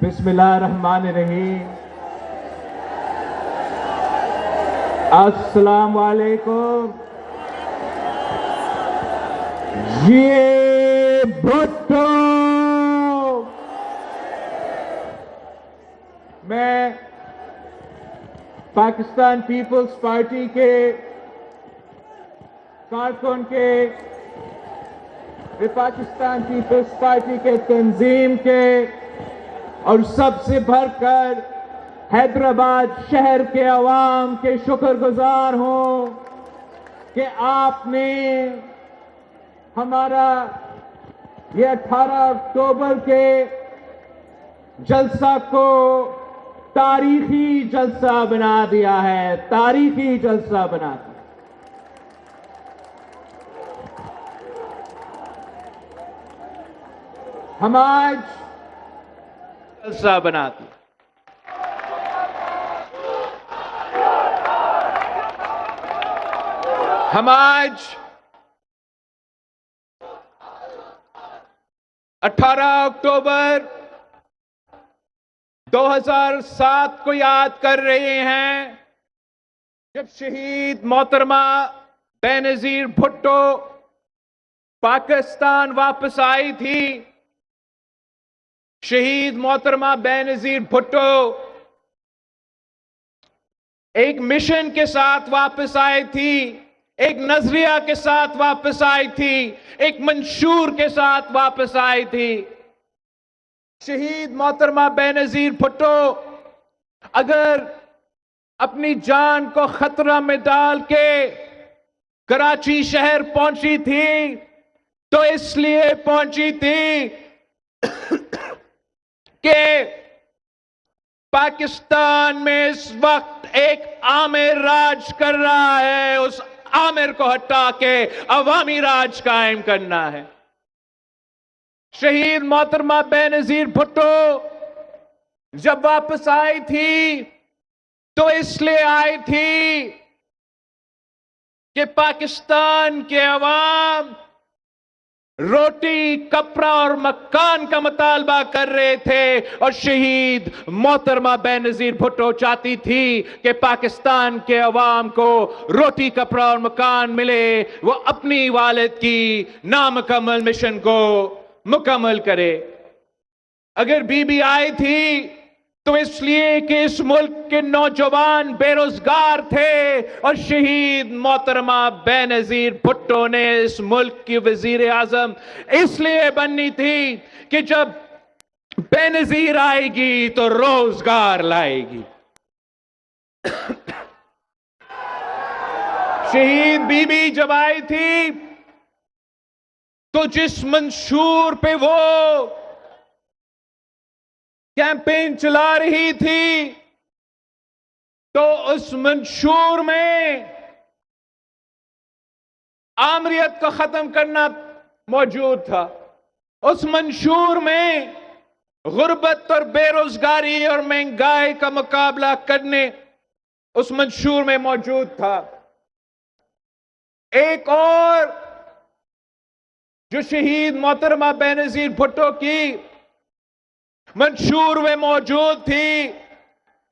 بسم اللہ الرحمن الرحیم۔ السلام علیکم۔ یہ بھٹو، میں پاکستان پیپلز پارٹی کے کارکن کے، پاکستان پیپلز پارٹی کے تنظیم کے، اور سب سے بڑھ کر حیدرآباد شہر کے عوام کے شکر گزار ہوں کہ آپ نے ہمارا یہ 18 اکتوبر کے جلسہ کو تاریخی جلسہ بنا دیا ہے، تاریخی جلسہ بنا دیا۔ ہم آج جلسہ بنا دیا۔ ہم آج 18 اکتوبر 2007 کو یاد کر رہے ہیں، جب شہید محترمہ بے نظیر بھٹو پاکستان واپس آئی تھی۔ شہید محترمہ بے نظیر بھٹو ایک مشن کے ساتھ واپس آئی تھی، ایک نظریہ کے ساتھ واپس آئی تھی، ایک منشور کے ساتھ واپس آئی تھی۔ شہید محترمہ بے نظیر بھٹو اگر اپنی جان کو خطرہ میں ڈال کے کراچی شہر پہنچی تھی تو اس لیے پہنچی تھی کہ پاکستان میں اس وقت ایک آمر راج کر رہا ہے، اس آمر کو ہٹا کے عوامی راج قائم کرنا ہے۔ شہید محترمہ بے نظیر بھٹو جب واپس آئی تھی تو اس لیے آئی تھی کہ پاکستان کے عوام روٹی، کپڑا اور مکان کا مطالبہ کر رہے تھے، اور شہید محترمہ بے نظیر بھٹو چاہتی تھی کہ پاکستان کے عوام کو روٹی، کپڑا اور مکان ملے، وہ اپنی والد کی نامکمل مشن کو مکمل کرے۔ اگر بی بی آئی تھی تو اس لیے کہ اس ملک کے نوجوان بے روزگار تھے، اور شہید محترمہ بے نظیر بھٹو نے اس ملک کی وزیر اعظم اس لیے بننی تھی کہ جب بے نظیر آئے گی تو روزگار لائے گی۔ شہید بی بی جب آئی تھی تو جس منشور پہ وہ کیمپین چلا رہی تھی تو اس منشور میں آمریت کو ختم کرنا موجود تھا، اس منشور میں غربت اور بے روزگاری اور مہنگائی کا مقابلہ کرنے اس منشور میں موجود تھا۔ ایک اور جو شہید محترمہ بے نظیر بھٹو کی منشور میں موجود تھی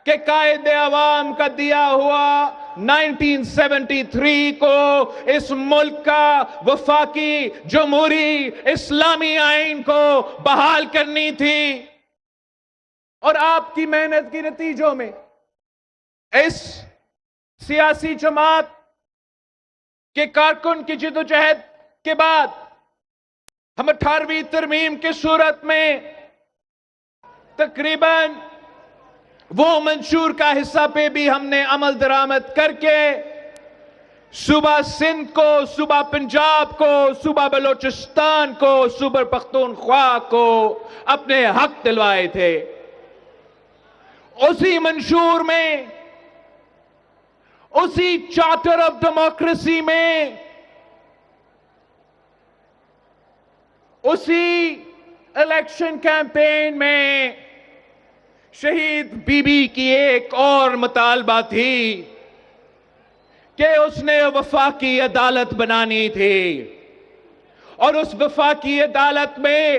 کہ قائد عوام کا دیا ہوا 1973 کو اس ملک کا وفاقی جمہوری اسلامی آئین کو بحال کرنی تھی، اور آپ کی محنت کے نتیجوں میں اس سیاسی جماعت کے کارکن کی جدوجہد کے بعد ہم 18ویں ترمیم کی صورت میں تقریباً وہ منشور کا حصہ پہ بھی ہم نے عمل درآمد کر کے صوبہ سندھ کو، صوبہ پنجاب کو، صوبہ بلوچستان کو، صوبہ پختونخوا کو اپنے حق دلوائے تھے۔ اسی منشور میں، اسی چارٹر آف ڈیموکریسی میں، اسی الیکشن کیمپین میں شہید بی بی کی ایک اور مطالبہ تھی کہ اس نے وفاقی عدالت بنانی تھی، اور اس وفاقی عدالت میں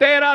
13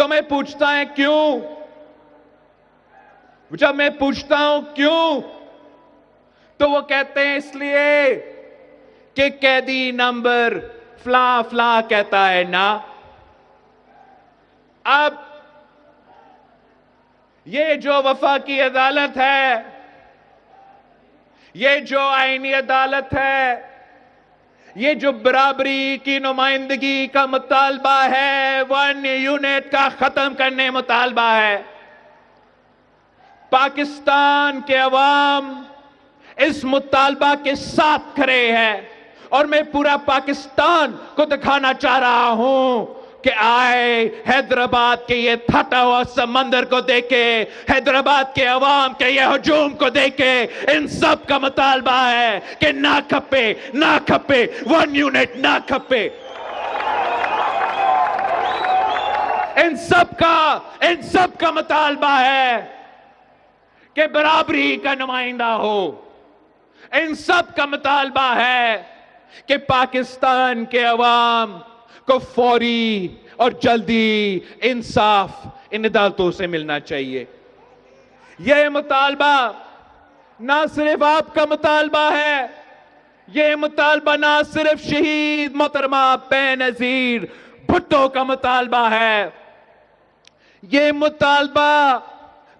تو میں پوچھتا ہے کیوں؟ جب میں پوچھتا ہوں کیوں تو وہ کہتے ہیں اس لیے کہ قیدی نمبر فلاں فلاں کہتا ہے نا۔ اب یہ جو وفاقی عدالت ہے، یہ جو آئینی عدالت ہے، یہ جو برابری کی نمائندگی کا مطالبہ ہے، 1 یونٹ کا ختم کرنے مطالبہ ہے، پاکستان کے عوام اس مطالبہ کے ساتھ کھڑے ہیں، اور میں پورا پاکستان کو دکھانا چاہ رہا ہوں کہ آئے حیدرآباد کے یہ پھٹا ہوا سمندر کو دیکھے، حیدرآباد کے عوام کے یہ ہجوم کو دیکھے، ان سب کا مطالبہ ہے کہ نہ کھپے، نہ کھپے، 1 یونٹ نہ کھپے۔ ان سب کا مطالبہ ہے کہ برابری کا نمائندہ ہو۔ ان سب کا مطالبہ ہے کہ پاکستان کے عوام کو فوری اور جلدی انصاف ان عدالتوں سے ملنا چاہیے۔ یہ مطالبہ نہ صرف آپ کا مطالبہ ہے، یہ مطالبہ نہ صرف شہید محترمہ بینظیر بھٹو کا مطالبہ ہے، یہ مطالبہ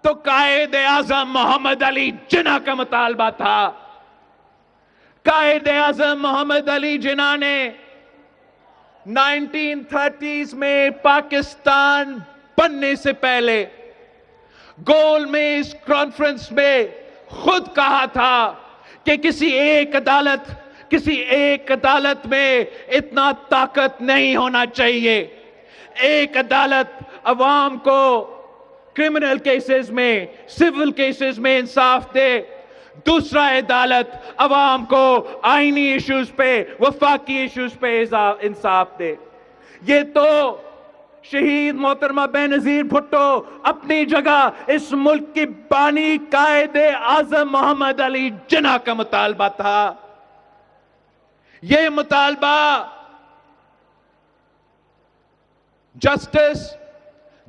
تو قائد اعظم محمد علی جناح کا مطالبہ تھا۔ قائد اعظم محمد علی جناح نے 1930s میں پاکستان بننے سے پہلے گول میز کانفرنس میں خود کہا تھا کہ کسی ایک عدالت میں اتنا طاقت نہیں ہونا چاہیے۔ ایک عدالت عوام کو کرمنل کیسز میں، سول کیسز میں انصاف دے، دوسرا عدالت عوام کو آئینی ایشوز پہ، وفاقی ایشوز پہ انصاف دے۔ یہ تو شہید محترمہ بینظیر بھٹو اپنی جگہ اس ملک کی بانی قائد اعظم محمد علی جناح کا مطالبہ تھا۔ یہ مطالبہ جسٹس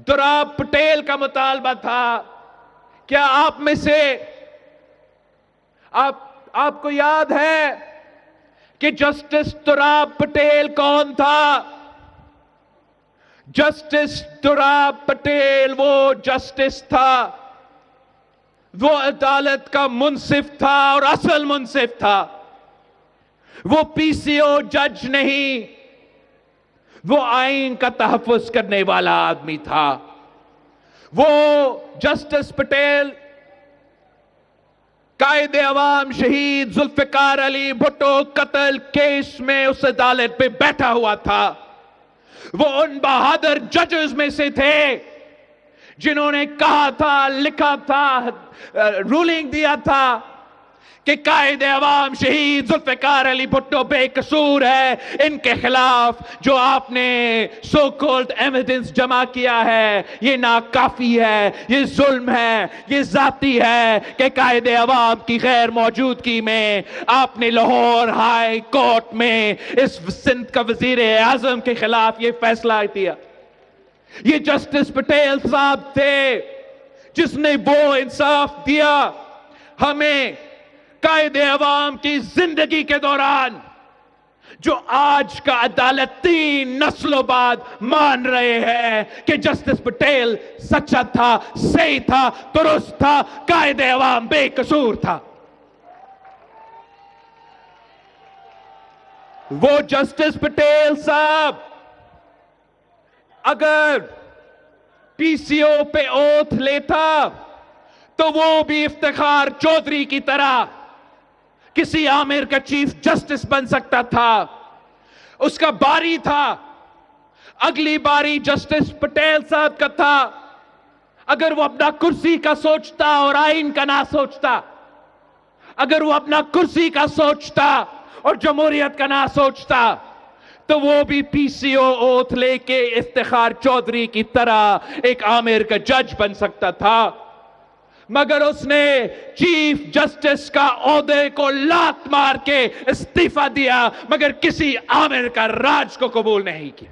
دوراب پٹیل کا مطالبہ تھا۔ کیا آپ میں سے آپ کو یاد ہے کہ جسٹس دوراب پٹیل کون تھا؟ جسٹس دوراب پٹیل وہ جسٹس تھا، وہ عدالت کا منصف تھا اور اصل منصف تھا۔ وہ پی سی او جج نہیں، وہ آئین کا تحفظ کرنے والا آدمی تھا۔ وہ جسٹس پٹیل قائد عوام شہید ذوالفقار علی بھٹو قتل کیس میں اس عدالت پہ بیٹھا ہوا تھا۔ وہ ان بہادر ججز میں سے تھے جنہوں نے کہا تھا، لکھا تھا، رولنگ دیا تھا کہ قائد عوام شہید ذوالفقار علی بھٹو بے قصور ہے۔ ان کے خلاف جو آپ نے سو کالڈ ایویڈنس جمع کیا ہے یہ ناکافی ہے، یہ ظلم ہے، یہ ذاتی ہے کہ قائد عوام کی غیر موجودگی میں آپ نے لاہور ہائی کورٹ میں اس سندھ کا وزیر اعظم کے خلاف یہ فیصلہ دیا۔ یہ جسٹس پٹیل صاحب تھے جس نے وہ انصاف دیا ہمیں قائد عوام کی زندگی کے دوران، جو آج کا عدالت 3 نسلوں بعد مان رہے ہیں کہ جسٹس پٹیل سچا تھا، صحیح تھا، درست تھا، قائد عوام بے قصور تھا۔ وہ جسٹس پٹیل صاحب اگر پی سی او پہ اوتھ لیتا تو وہ بھی افتخار چودھری کی طرح کسی عامر کا چیف جسٹس بن سکتا تھا۔ اس کا باری تھا، اگلی باری جسٹس پٹیل صاحب کا تھا۔ اگر وہ اپنا کرسی کا سوچتا اور آئین کا نہ سوچتا، اگر وہ اپنا کرسی کا سوچتا اور جمہوریت کا نہ سوچتا تو وہ بھی پی سی او اوتھ لے کے افتخار چودھری کی طرح ایک عامر کا جج بن سکتا تھا، مگر اس نے چیف جسٹس کا عہدے کو لات مار کے استعفیٰ دیا، مگر کسی عامر کا راج کو قبول نہیں کیا۔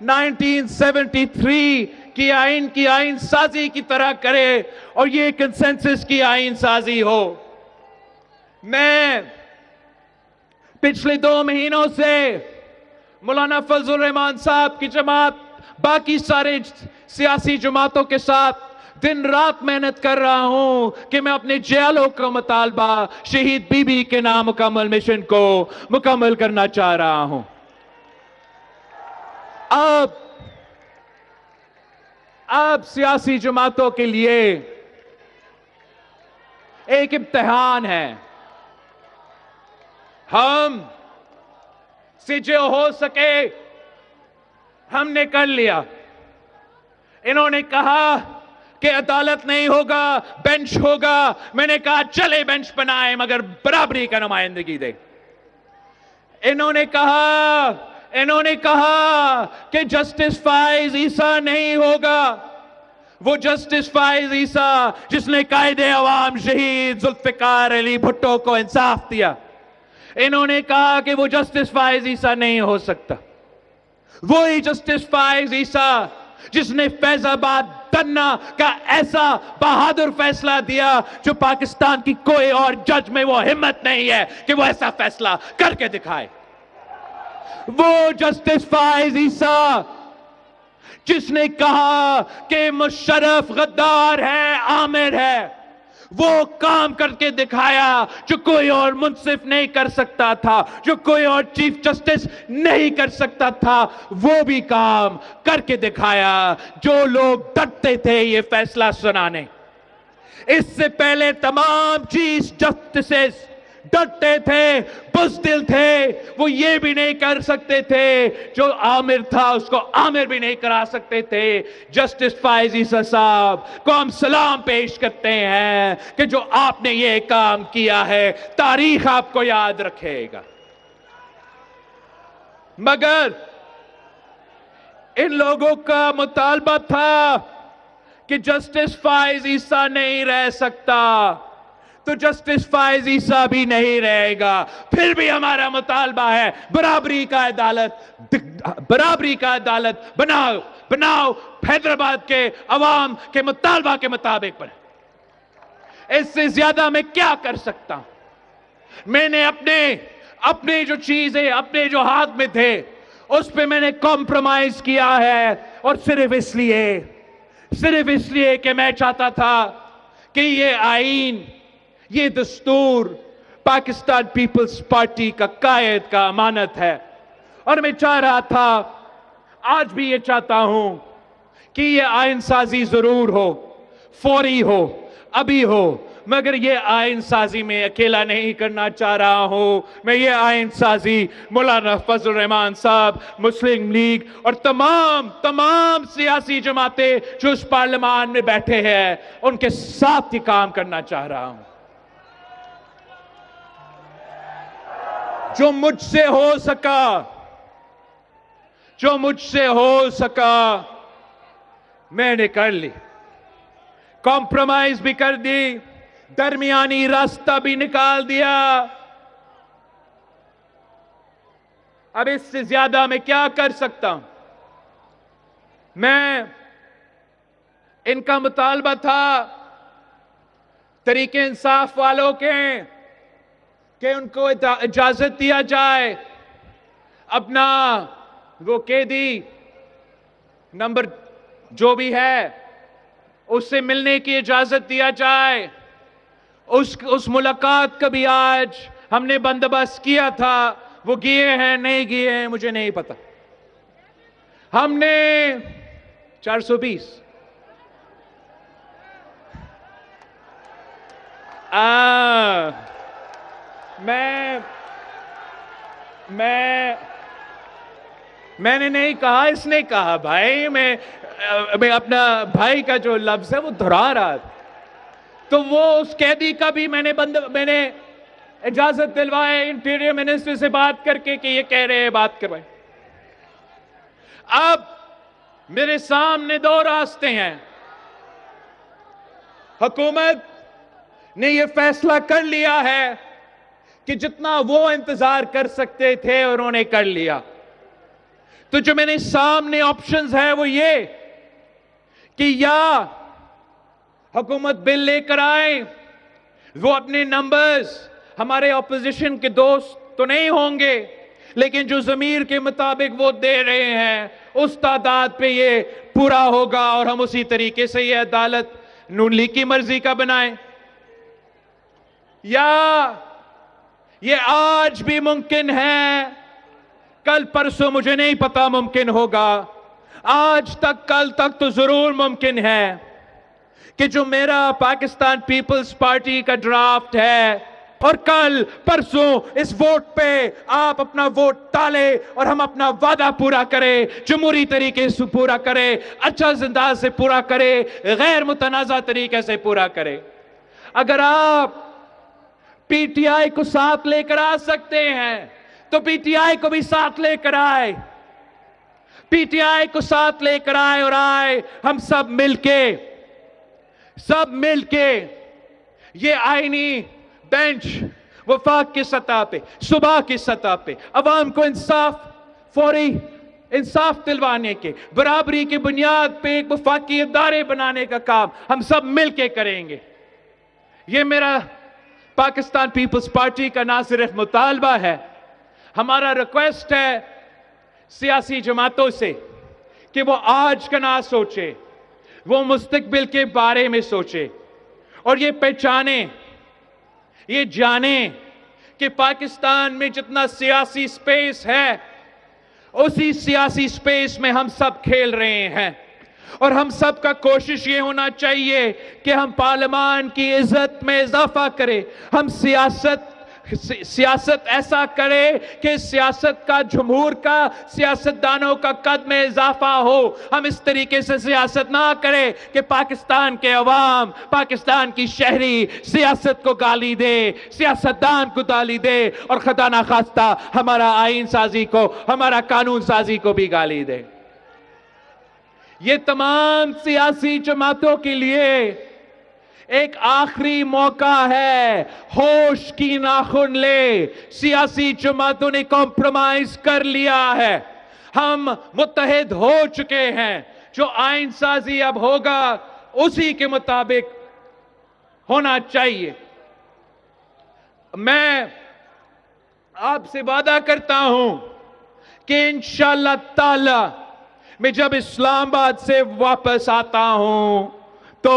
1973 کی آئین سازی کی طرح کرے اور یہ کنسنسس کی آئین سازی ہو. میں پچھلے 2 مہینوں سے مولانا فضل الرحمان صاحب کی جماعت باقی سارے سیاسی جماعتوں کے ساتھ دن رات محنت کر رہا ہوں کہ میں اپنے جیلوں کا مطالبہ شہید بی بی کے نامکمل مشن کو مکمل کرنا چاہ رہا ہوں. اب سیاسی جماعتوں کے لیے ایک امتحان ہے. ہم سے جو ہو سکے ہم نے کر لیا. انہوں نے کہا کہ عدالت نہیں ہوگا، بینچ ہوگا. میں نے کہا چلے بینچ بنائیں مگر برابری کا نمائندگی دے. انہوں نے کہا کہ جسٹس فائز عیسیٰ نہیں ہوگا، وہ جسٹس فائز عیسیٰ جس نے قائد عوام شہید ذوالفقار علی بھٹو کو انصاف دیا. انہوں نے کہا کہ وہ جسٹس فائز عیسیٰ نہیں ہو سکتا. وہی جسٹس فائز عیسیٰ جس نے فیض آباد دھرنا کا ایسا بہادر فیصلہ دیا جو پاکستان کی کوئی اور جج میں وہ ہمت نہیں ہے کہ وہ ایسا فیصلہ کر کے دکھائے. وہ جسٹس فائز عیسیٰ جس نے کہا کہ مشرف غدار ہے، عامر ہے، وہ کام کر کے دکھایا جو کوئی اور منصف نہیں کر سکتا تھا، جو کوئی اور چیف جسٹس نہیں کر سکتا تھا. وہ بھی کام کر کے دکھایا جو لوگ ڈرتے تھے یہ فیصلہ سنانے. اس سے پہلے تمام چیف جسٹسز ڈرتے تھے، بزدل تھے، وہ یہ بھی نہیں کر سکتے تھے جو عامر تھا اس کو عامر بھی نہیں کرا سکتے تھے. جسٹس فائز عیسیٰ صاحب کو ہم سلام پیش کرتے ہیں کہ جو آپ نے یہ کام کیا ہے تاریخ آپ کو یاد رکھے گا. مگر ان لوگوں کا مطالبہ تھا کہ جسٹس فائز عیسیٰ نہیں رہ سکتا تو جسٹس فائز عیسیٰ بھی نہیں رہے گا. پھر بھی ہمارا مطالبہ ہے برابری کا عدالت بناؤ حیدرآباد کے عوام کے مطالبہ کے مطابق بنے. اس سے زیادہ میں کیا کر سکتا ہوں؟ میں نے اپنے جو چیزیں اپنے جو ہاتھ میں تھے اس پہ میں نے کمپرومائز کیا ہے، اور صرف اس لیے کہ میں چاہتا تھا کہ یہ آئین، یہ دستور پاکستان پیپلز پارٹی کا قائد کا امانت ہے. اور میں چاہ رہا تھا، آج بھی یہ چاہتا ہوں کہ یہ آئین سازی ضرور ہو، فوری ہو، ابھی ہو. مگر یہ آئین سازی میں اکیلا نہیں کرنا چاہ رہا ہوں. میں یہ آئین سازی مولانا فضل الرحمان صاحب، مسلم لیگ اور تمام سیاسی جماعتیں جو اس پارلیمان میں بیٹھے ہیں ان کے ساتھ ہی کام کرنا چاہ رہا ہوں. جو مجھ سے ہو سکا میں نے کر لی. کمپرومائز بھی کر دی، درمیانی راستہ بھی نکال دیا. اب اس سے زیادہ میں کیا کر سکتا ہوں؟ میں ان کا مطالبہ تھا تحریک انصاف والوں کے کہ ان کو اجازت دیا جائے اپنا وہ قیدی نمبر جو بھی ہے اس سے ملنے کی اجازت دیا جائے. اس ملاقات کا بھی آج ہم نے بندوبست کیا تھا. وہ گئے ہیں نہیں گئے ہیں مجھے نہیں پتا. ہم نے 420 میں نے نہیں کہا، اس نے کہا. بھائی میں اپنا بھائی کا جو لفظ ہے وہ دہرا رہا تھا. تو وہ اس قیدی کا بھی میں نے اجازت دلوائے انٹیریئر منسٹر سے بات کر کے کہ یہ کہہ رہے ہیں بات کروائے. اب میرے سامنے 2 راستے ہیں. حکومت نے یہ فیصلہ کر لیا ہے کہ جتنا وہ انتظار کر سکتے تھے انہوں نے کر لیا. تو جو میں نے سامنے آپشنز ہے وہ یہ کہ یا حکومت بل لے کر آئے، وہ اپنے نمبرز ہمارے اپوزیشن کے دوست تو نہیں ہوں گے، لیکن جو ضمیر کے مطابق وہ دے رہے ہیں اس تعداد پہ یہ پورا ہوگا، اور ہم اسی طریقے سے یہ عدالت نون لیگ کی مرضی کا بنائیں، یا یہ آج بھی ممکن ہے، کل پرسوں مجھے نہیں پتا ممکن ہوگا، آج تک کل تک تو ضرور ممکن ہے کہ جو میرا پاکستان پیپلز پارٹی کا ڈرافٹ ہے اور کل پرسوں اس ووٹ پہ آپ اپنا ووٹ ڈالیں اور ہم اپنا وعدہ پورا کریں، جمہوری طریقے سے پورا کریں، اچھا انداز سے پورا کریں، غیر متنازع طریقے سے پورا کریں۔ اگر آپ پی ٹی آئی کو ساتھ لے کر آ سکتے ہیں تو پی ٹی آئی کو بھی ساتھ لے کر آئے، پی ٹی آئی کو ساتھ لے کر آئے، اور آئے ہم سب مل کے یہ آئینی بینچ وفاق کی سطح پہ، صوبہ کی سطح پہ عوام کو فوری انصاف دلوانے کے، برابری کی بنیاد پہ ایک وفاقی ادارے بنانے کا کام ہم سب مل کے کریں گے۔ یہ میرا پاکستان پیپلز پارٹی کا نہ صرف مطالبہ ہے، ہمارا ریکویسٹ ہے سیاسی جماعتوں سے کہ وہ آج کا نہ سوچے، وہ مستقبل کے بارے میں سوچے، اور یہ پہچانیں، یہ جانیں کہ پاکستان میں جتنا سیاسی سپیس ہے اسی سیاسی سپیس میں ہم سب کھیل رہے ہیں، اور ہم سب کا کوشش یہ ہونا چاہیے کہ ہم پارلیمان کی عزت میں اضافہ کریں، ہم سیاست ایسا کرے کہ سیاست کا، جمہور کا، سیاستدانوں کا قد میں اضافہ ہو۔ ہم اس طریقے سے سیاست نہ کریں کہ پاکستان کے عوام، پاکستان کی شہری سیاست کو گالی دے، سیاستدان کو گالی دے، اور خدا نخواستہ ہمارا آئین سازی کو، ہمارا قانون سازی کو بھی گالی دے۔ یہ تمام سیاسی جماعتوں کے لیے ایک آخری موقع ہے، ہوش کی ناخن لے۔ سیاسی جماعتوں نے کمپرومائز کر لیا ہے، ہم متحد ہو چکے ہیں، جو آئین سازی اب ہوگا اسی کے مطابق ہونا چاہیے۔ میں آپ سے وعدہ کرتا ہوں کہ انشاءاللہ تعالی میں جب اسلام آباد سے واپس آتا ہوں تو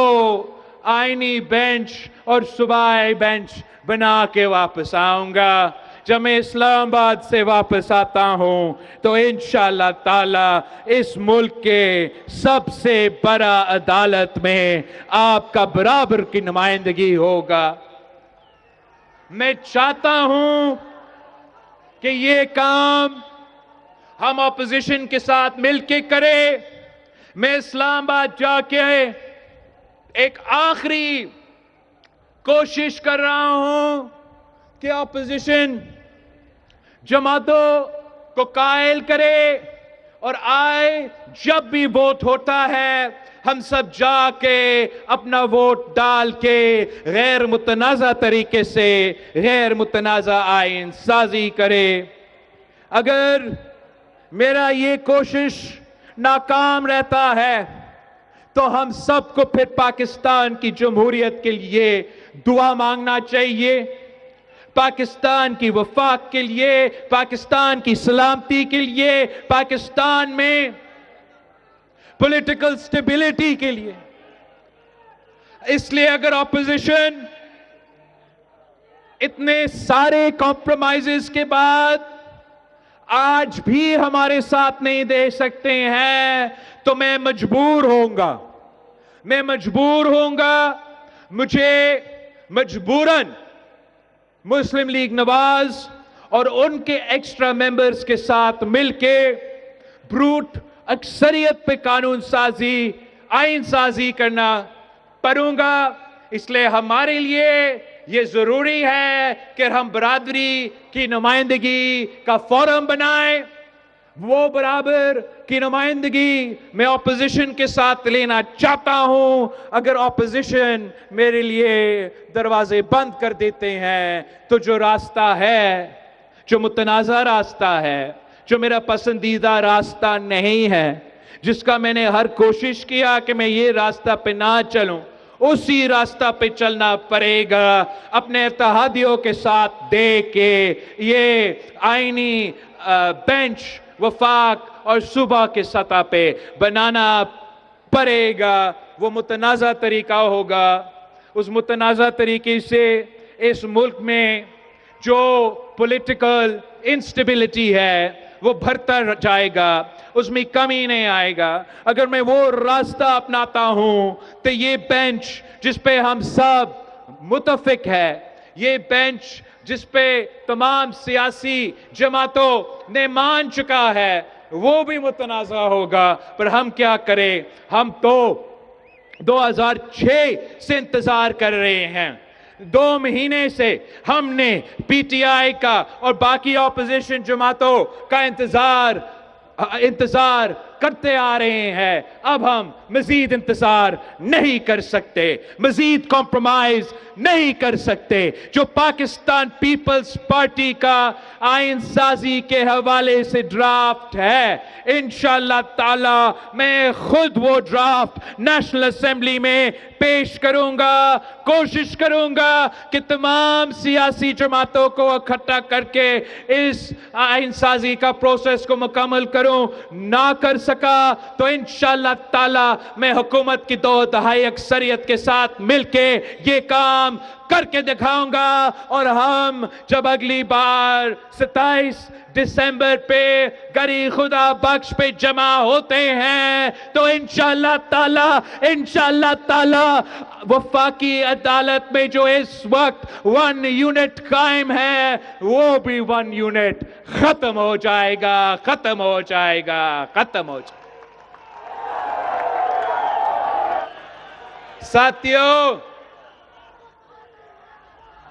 آئینی بینچ اور صوبائی بینچ بنا کے واپس آؤں گا۔ جب میں اسلام آباد سے واپس آتا ہوں تو انشاءاللہ تعالی اس ملک کے سب سے بڑا عدالت میں آپ کا برابر کی نمائندگی ہوگا۔ میں چاہتا ہوں کہ یہ کام ہم اپوزیشن کے ساتھ مل کے کریں۔ میں اسلام آباد جا کے ایک آخری کوشش کر رہا ہوں کہ اپوزیشن جماعتوں کو قائل کرے اور آئے، جب بھی ووٹ ہوتا ہے ہم سب جا کے اپنا ووٹ ڈال کے غیر متنازع طریقے سے غیر متنازع آئین سازی کرے۔ اگر میرا یہ کوشش ناکام رہتا ہے تو ہم سب کو پھر پاکستان کی جمہوریت کے لیے دعا مانگنا چاہیے، پاکستان کی وفاق کے لیے، پاکستان کی سلامتی کے لیے، پاکستان میں پولیٹیکل سٹیبلٹی کے لیے۔ اس لیے اگر اپوزیشن اتنے سارے کمپرومائزز کے بعد آج بھی ہمارے ساتھ نہیں دے سکتے ہیں تو میں مجبور ہوں گا، مجھے مجبوراً مسلم لیگ نواز اور ان کے ایکسٹرا ممبرز کے ساتھ مل کے بروٹ اکثریت پہ قانون سازی، آئین سازی کرنا پڑوں گا۔ اس لیے ہمارے لیے یہ ضروری ہے کہ ہم برادری کی نمائندگی کا فورم بنائیں۔ وہ برابر کی نمائندگی میں اپوزیشن کے ساتھ لینا چاہتا ہوں۔ اگر اپوزیشن میرے لیے دروازے بند کر دیتے ہیں تو جو راستہ ہے، جو متنازع راستہ ہے، جو میرا پسندیدہ راستہ نہیں ہے، جس کا میں نے ہر کوشش کیا کہ میں یہ راستہ پہ نہ چلوں، اسی راستہ پہ چلنا پڑے گا، اپنے اتحادیوں کے ساتھ دے کے یہ آئینی بینچ وفاق اور صوبہ کے سطح پہ بنانا پڑے گا۔ وہ متنازع طریقہ ہوگا، اس متنازع طریقے سے اس ملک میں جو پولیٹیکل انسٹیبلٹی ہے وہ بڑھتا جائے گا، اس میں کمی نہیں آئے گا۔ اگر میں وہ راستہ اپناتا ہوں تو یہ بینچ جس پہ ہم سب متفق ہے، یہ بینچ جس پہ تمام سیاسی جماعتوں نے مان چکا ہے، وہ بھی متنازع ہوگا۔ پر ہم کیا کریں؟ ہم تو 2006 سے انتظار کر رہے ہیں، 2 مہینے سے ہم نے پی ٹی آئی کا اور باقی اپوزیشن جماعتوں کا انتظار کرتے آ رہے ہیں۔ اب ہم مزید انتظار نہیں کر سکتے، مزید کمپرومائز نہیں کر سکتے۔ جو پاکستان پیپلز پارٹی کا آئین سازی کے حوالے سے ڈرافٹ ہے، انشاءاللہ تعالی میں خود وہ ڈرافٹ نیشنل اسمبلی میں پیش کروں گا، کوشش کروں گا کہ تمام سیاسی جماعتوں کو اکٹھا کر کے اس آئین سازی کا پروسیس کو مکمل کروں۔ نہ کر سکا تو انشاءاللہ تعالی میں حکومت کی 2/3 اکثریت کے ساتھ مل کے یہ کام کر کے دکھاؤں گا، اور ہم جب اگلی بار 27 دسمبر پہ گری خدا بخش پہ جمع ہوتے ہیں تو انشاءاللہ تعالی وفاقی عدالت میں جو اس وقت 1 یونٹ قائم ہے، وہ بھی 1 یونٹ ختم ہو جائے گا، ختم ہو جائے گا، ختم ہو جائے گا۔ ساتھیو،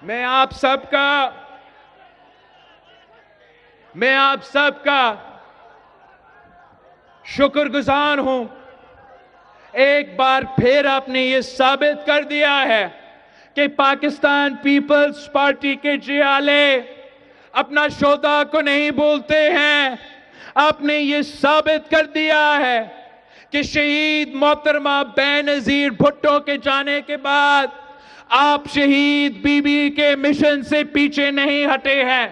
میں آپ سب کا شکر گزار ہوں۔ ایک بار پھر آپ نے یہ ثابت کر دیا ہے کہ پاکستان پیپلز پارٹی کے جیالے اپنا شودا کو نہیں بولتے ہیں۔ آپ نے یہ ثابت کر دیا ہے کہ شہید محترمہ بے نظیر بھٹو کے جانے کے بعد آپ شہید بی بی کے مشن سے پیچھے نہیں ہٹے ہیں،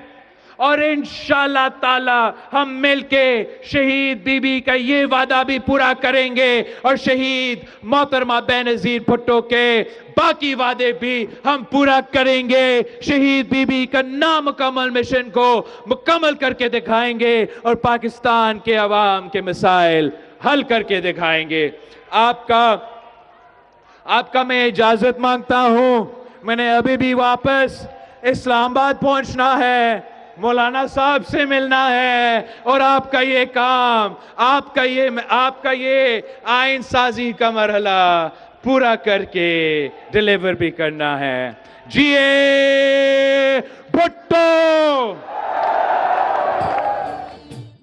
اور انشاءاللہ تعالی ہم مل کے شہید بی بی کا یہ وعدہ بھی پورا کریں گے، اور شہید محترمہ بے نظیر بھٹو کے باقی وعدے بھی ہم پورا کریں گے۔ شہید بی بی کا نامکمل مشن کو مکمل کر کے دکھائیں گے، اور پاکستان کے عوام کے مسائل حل کر کے دکھائیں گے۔ آپ کا میں اجازت مانگتا ہوں، میں نے ابھی بھی واپس اسلام آباد پہنچنا ہے، مولانا صاحب سے ملنا ہے، اور آپ کا یہ کام، آپ کا یہ آئین سازی کا مرحلہ پورا کر کے ڈیلیور بھی کرنا ہے۔ جیے بھٹو!